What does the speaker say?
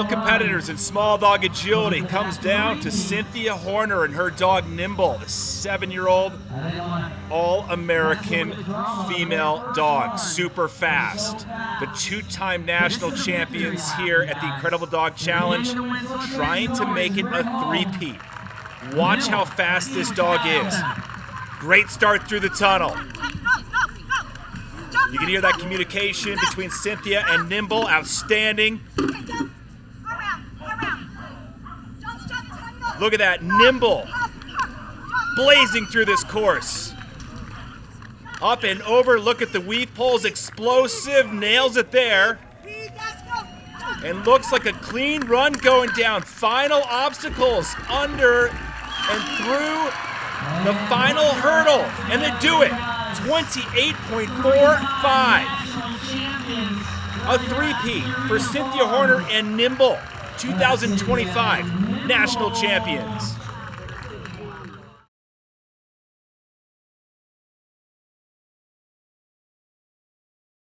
Female competitors in small dog agility comes down to Cynthia Horner and her dog Nimble, the 7-year-old All-American female dog, super fast. The 2-time national champions here at the Incredible Dog Challenge, trying to make it a three-peat. Watch how fast this dog is. Great start through the tunnel. You can hear that communication between Cynthia and Nimble, outstanding. Look at that, Nimble blazing through this course. Up and over, look at the weave poles, explosive, nails it there. And looks like a clean run going down. Final obstacles under and through the final hurdle. And they do it, 28.45. A three-peat for Cynthia Horner and Nimble, 2025 national champions.